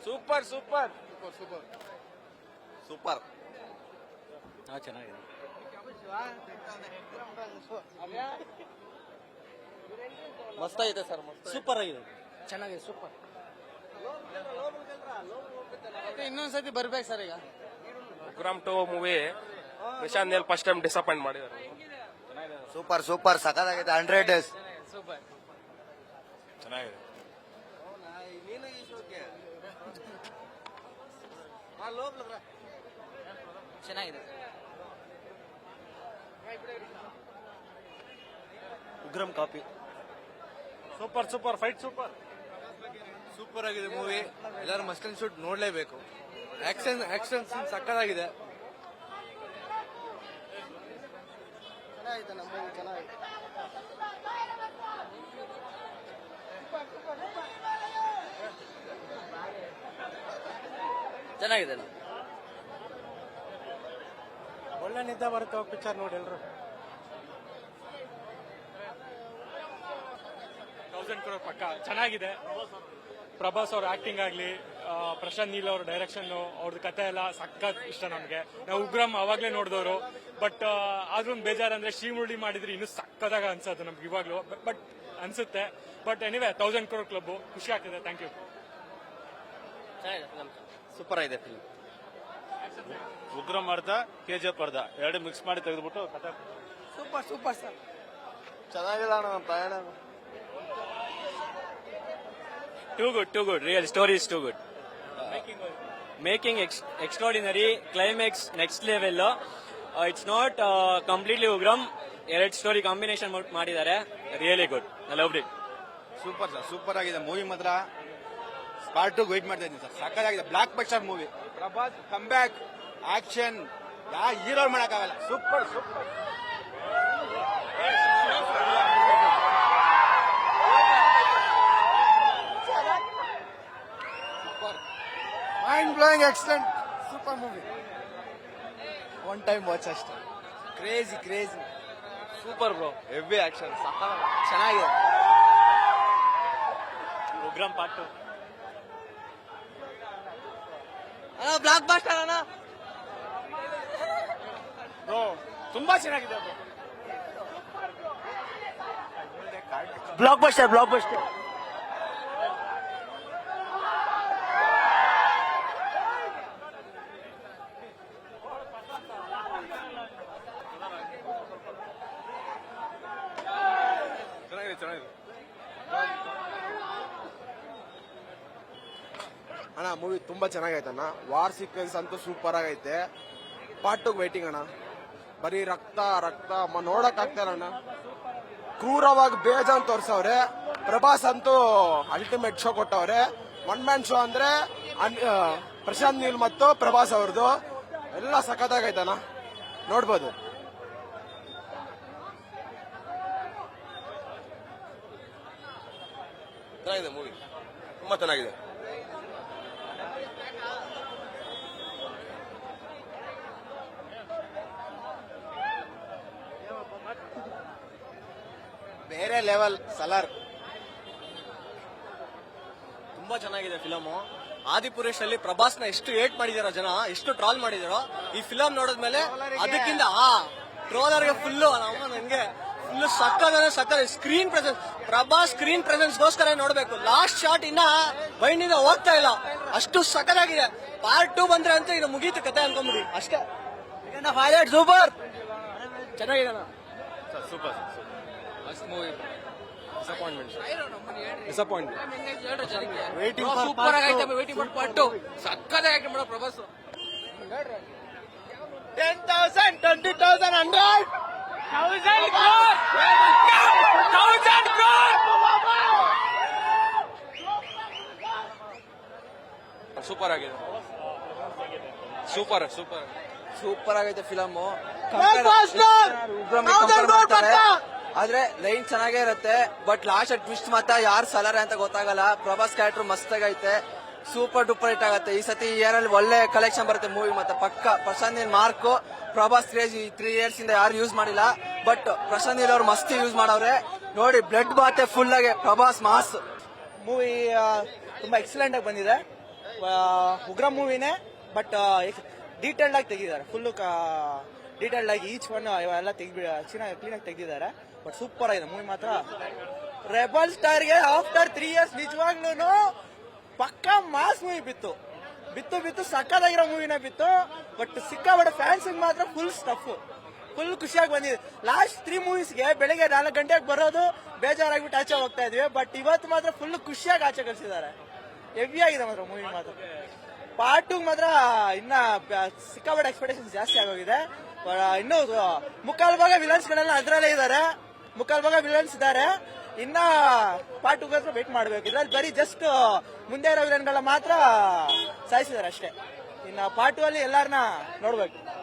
Super super super super ಚೆನ್ನಾಗಿದೆ. ಮಸ್ತಾಗಿದೆ sir, super ಆಗಿದೆ. ಚೆನ್ನಾಗಿದೆ, ಸೂಪರ್. ಇನ್ನೊಂದ್ಸತಿ ಬರ್ಬೇಕು ಸರ್ ಈಗ. Ugram 2 movie Prashanth Neel first time disappoint ಮಾಡಿದ್ದಾರೆ. ಸೂಪರ್ ಸೂಪರ್ ಸಖತ್ತಾಗಿದೆ. 100 ಡೇಸ್ ಸೂಪರ್ ಚೆನ್ನಾಗಿದೆ. ಚೆನ್ನಾಗಿದೆ. Ugram copy. Super super fight super super ಆಗಿದೆ ಮೂವಿ. ಎಲ್ಲರೂ ಮಸ್ಟ್ ಅಂಡ್ ಶೂಟ್ ನೋಡ್ಲೇಬೇಕು. ಆಕ್ಷನ್ ಸೀನ್ ಸಕ್ಕತ್ತಾಗಿದೆ. ಚೆನ್ನಾಗಿದೆ, ನಮ್ಮ ಮೂವಿ ಚೆನ್ನಾಗಿದೆ. ಚೆನ್ನಾಗಿದೆ. ಒಳ್ಳೆ ನಿದ್ದೆ ಬರುತ್ತೆ ಪಿಕ್ಚರ್ ನೋಡಿ ಎಲ್ರು. 1000 crore ಪಕ್ಕ ಚೆನ್ನಾಗಿದೆ. ಪ್ರಭಾಸ್ ಅವ್ರ ಆಕ್ಟಿಂಗ್ ಆಗ್ಲಿ, ಪ್ರಶಾಂತ್ ನೀಲ್ ಅವ್ರ ಡೈರೆಕ್ಷನ್, ಅವ್ರದ್ದು ಕತೆ ಎಲ್ಲ ಸಖತ್ ಇಷ್ಟ ನಮ್ಗೆ. ನಾವು ಉಗ್ರಂ ಅವಾಗ್ಲೇ ನೋಡಿದವರು. ಬಟ್ ಆದ್ರೂ ಬೇಜಾರಂದ್ರೆ ಶ್ರೀಮುರಳಿ ಮಾಡಿದ್ರೆ ಇನ್ನೂ ಸಕ್ಕದಾಗ ಅನ್ಸತ್ತೆ ನಮ್ಗೆ ಇವಾಗ್ಲೂ. ಬಟ್ ಅನ್ಸುತ್ತೆ. ಬಟ್ ಎನಿವೆ 1000 crore ಕ್ಲಬ್ ಖುಷಿ ಆಗ್ತಿದೆ. Thank you. ಸೂಪರ್ ಆಗಿದೆ ಫಿಲ್ಮ್. ಉಗ್ರಂ ಅರ್ಧ KGF ಅರ್ಧ ಎರಡು ಮಿಕ್ಸ್ ಮಾಡಿ ತೆಗೆದ್ಬಿಟ್ಟು ಕಥೆ. Super super sir. ಚೆನ್ನಾಗಿಲ್ಲ ಅಣ್ಣ ಪ್ರಯಾಣ. Too good. Real story is too good. Making extraordinary, climax next level. It's not completely Ugram. ಎರಡು ಸ್ಟೋರಿ ಕಾಂಬಿನೇಷನ್ ಮಾಡಿದ್ದಾರೆ. Really good. I loved it. Super sir, super ಆಗಿದೆ ಮೂವಿ. ಮಾತ್ರ ಪಾರ್ಟ್ 2 ವೇಟ್ ಮಾಡ್ತಾ ಇದ್ದೀನಿ ಸರ್. ಸಕ್ಕತ್ತಾಗಿದೆ. Blockbuster movie. Prabhas come back, action ಯಾ hero ಮಾಡಕ್ಕಾಗಲ್ಲ. Super super. Mind blowing, excellent, super movie. One time watch ಅಷ್ಟೇ. Crazy super bro. Heavy action ಚೆನ್ನಾಗಿದೆ. ಉಗ್ರಂ ಪಾರ್ಟ್ 2 ಬ್ಲಾಕ್ ಬಾಸ್ಟರ್ ಅಣ್ಣ. ತುಂಬಾ ಚೆನ್ನಾಗಿದೆ. Blockbuster. ಚೆನ್ನಾಗಿದೆ. ಅಣ್ಣ ಮೂವಿ ತುಂಬಾ ಚೆನ್ನಾಗೈತೆ ಅಣ್ಣ. ವಾರ್ ಸೀಕ್ವೆನ್ಸ್ ಅಂತೂ ಸೂಪರ್ ಆಗೈತೆ. ಪಾರ್ಟ್ 2 ವೈಟಿಂಗ್ ಅಣ್ಣ. ಬರೀ ರಕ್ತ ನೋಡಕ್ ಆಗ್ತಾರ ಅಣ್ಣ. ಕ್ರೂರವಾಗಿ ಬೇಜಾನ್ ತೋರ್ಸವ್ರೆ. ಪ್ರಭಾಸ್ ಅಂತೂ ಅಲ್ಟಿಮೇಟ್ ಶೋ ಕೊಟ್ಟವ್ರೆ. 1 ಮ್ಯಾನ್ ಶೋ ಅಂದ್ರೆ ಪ್ರಶಾಂತ್ ನೀಲ್ ಮತ್ತು ಪ್ರಭಾಸ್ ಅವ್ರದ್ದು ಎಲ್ಲ ಸಖತ್ತಾಗೈತಣ್ಣ, ನೋಡ್ಬೋದು. ಚೆನ್ನಾಗಿದೆ ಮೂವಿ, ತುಂಬಾ ಚೆನ್ನಾಗಿದೆ. ಬೇರೆ ಲೆವೆಲ್ ಸಲಾರ್. ತುಂಬಾ ಚೆನ್ನಾಗಿದೆ ಫಿಲಮು. ಆದಿಪುರುಷ್ ಅಲ್ಲಿ ಪ್ರಭಾಸ್ನ ಎಷ್ಟು ಏಟ್ ಮಾಡಿದಾರೋ ಜನ, ಎಷ್ಟು ಟ್ರಾಲ್ ಮಾಡಿದಾರೋ, ಈ ಫಿಲಮ್ ನೋಡಿದ್ಮೇಲೆ ಅದಕ್ಕಿಂತ ಟ್ರೋಲರ್ಗೆ ಫುಲ್ಲು ನಂಗೆ ಫುಲ್ ಸಕ್ಕದ screen presence. Prabhas screen presence ಗೋಸ್ಕರ ನೋಡ್ಬೇಕು. ಲಾಸ್ಟ್ ಶಾಟ್ ಇನ್ನ ಮೈಂಡಿಂದ ಹೋಗ್ತಾ ಇಲ್ಲ, ಅಷ್ಟು ಸಕ್ಕದಾಗಿದೆ. ಪಾರ್ಟ್ 2 ಬಂದ್ರೆ ಅಂತ ಇದು ಮುಗೀತು ಕತೆ ಅನ್ಕೊಂಬಿಡಿ ಅಷ್ಟೇ. ಸೂಪರ್ ಚೆನ್ನಾಗಿದೆ. ಸೂಪರ್ ಮಸ್ತ್ ಮೂವಿ. ಡಿಸಪಾಯಿಂಟ್ಮೆಂಟ್. ಸೂಪರ್ ಆಗೈತೆ. Waiting for part 2. ಸಕ್ಕದಾಗಿ ಮಾಡೋ ಪ್ರಭಾಸ್. 10,000, 20,000, 100,000 ಸೂಪರ್ ಆಗಿದೆ. ಸೂಪರ್ ಆಗೈತೆ ಫಿಲಮ್. ಆದ್ರೆ ಲೈನ್ ಚೆನ್ನಾಗೇ ಇರುತ್ತೆ. ಬಟ್ ಲಾಸ್ಟ್ ಟ್ವಿಸ್ಟ್ ಮಾತ್ರ ಯಾರು ಸಲಾರೆ ಅಂತ ಗೊತ್ತಾಗಲ್ಲ. ಪ್ರಭಾಸ್ ಕ್ಯಾರೆಕ್ಟರ್ ಮಸ್ತ್ ಆಗೈತೆ. ಸೂಪರ್ ಡೂಪರ್ ಹಿಟ್ ಆಗುತ್ತೆ ಈ ಸತಿ. ಏನಲ್ಲಿ ಒಳ್ಳೆ ಕಲೆಕ್ಷನ್ ಬರುತ್ತೆ ಮೂವಿ. ಮತ್ತೆ ಪಕ್ಕ Prashanth Neel mark, Prabhas craze 3 years ಇಂದ ಯಾರು ಯೂಸ್ ಮಾಡಿಲ್ಲ. ಬಟ್ ಪ್ರಶಾಂತ್ ನೀಲ್ ಅವ್ರು ಮಸ್ತ್ ಯೂಸ್ ಮಾಡವ್ರೆ ನೋಡಿ. ಬ್ಲಡ್ ಬಾತೆ ಫುಲ್ ಆಗಿ ಪ್ರಭಾಸ್ ಮಾಸ್. ಮೂವಿ ತುಂಬಾ ಎಕ್ಸಲೆಂಟ್ ಆಗಿ ಬಂದಿದೆ. ಉಗ್ರ ಮೂವಿನೇ, ಬಟ್ ಡೀಟೇಲ್ಡ್ ಆಗಿ ತೆಗಿದ್ದಾರೆ, ಫುಲ್ ಡೀಟೇಲ್ಡ್ ಆಗಿ ಈಚ್ ಒನ್ ಎಲ್ಲ ಕ್ಲೀನ್ ಆಗಿ ತೆಗೆದಿದ್ದಾರೆ. ಬಟ್ ಸೂಪರ್ ಆಗಿದೆ ಮೂವಿ ಮಾತ್ರ. ರೆಬಲ್ ಸ್ಟಾರ್ಗೆ ಆಫ್ಟರ್ 3 years ನಿಜವಾಗ್ಲೂ ಪಕ್ಕಾ ಮಾಸ್ ಮೂವಿ ಬಿತ್ತು ಸಕ್ಕದಾಗಿರೋ ಮೂವಿನ ಬಿತ್ತು. ಬಟ್ ಸಿಕ್ಕಾಬಡ ಫ್ಯಾನ್ಸ್ ಮಾತ್ರ ಫುಲ್ ಸ್ಟಫ್, ಫುಲ್ ಖುಷಿಯಾಗಿ ಬಂದಿದೆ. ಲಾಸ್ಟ್ 3 ಮೂವೀಸ್ಗೆ ಬೆಳಿಗ್ಗೆ 4 ಗಂಟೆಗೆ ಬರೋದು ಬೇಜಾರಾಗ್ಬಿಟ್ಟು ಆಚೆ ಹೋಗ್ತಾ ಇದ್ವಿ. ಬಟ್ ಇವತ್ತು ಮಾತ್ರ ಫುಲ್ ಖುಷಿಯಾಗಿ ಆಚೆ ಕಳಿಸಿದ್ದಾರೆ. ಹೆವಿ ಆಗಿದೆ ಮಾತ್ರ ಮೂವಿ ಮಾತ್ರ. ಪಾರ್ಟ್ 2 ಮಾತ್ರ ಇನ್ನ ಸಿಕ್ಕಾಬಡ ಎಕ್ಸ್ಪೆಕ್ಟೇಷನ್ ಜಾಸ್ತಿ ಆಗೋಗಿದೆ. ಇನ್ನು ಮುಕ್ಕಾಲ್ ಭಾಗ ವಿಲನ್ಸ್ ಗಳೆಲ್ಲ ಅದ್ರಲ್ಲೇ ಇದ್ದಾರೆ, ಮುಕ್ಕಾಲ್ ಭಾಗ ವಿಲನ್ಸ್ ಇದ್ದಾರೆ. ಇನ್ನ ಪಾರ್ಟ್ 2 ಗೋಸ್ಕರ ವೇಟ್ ಮಾಡ್ಬೇಕು. ಇದ್ರಲ್ಲಿ ಬರೀ ಜಸ್ಟ್ ಮುಂದೆ ಇರೋ ವಿಲನ್ಗಳ ಮಾತ್ರ ಸಾಯಿಸಿದ್ದಾರೆ ಅಷ್ಟೇ. ಇನ್ನ ಪಾರ್ಟ್ 2 ಅಲ್ಲಿ ಎಲ್ಲಾರನ್ನ ನೋಡ್ಬೇಕು.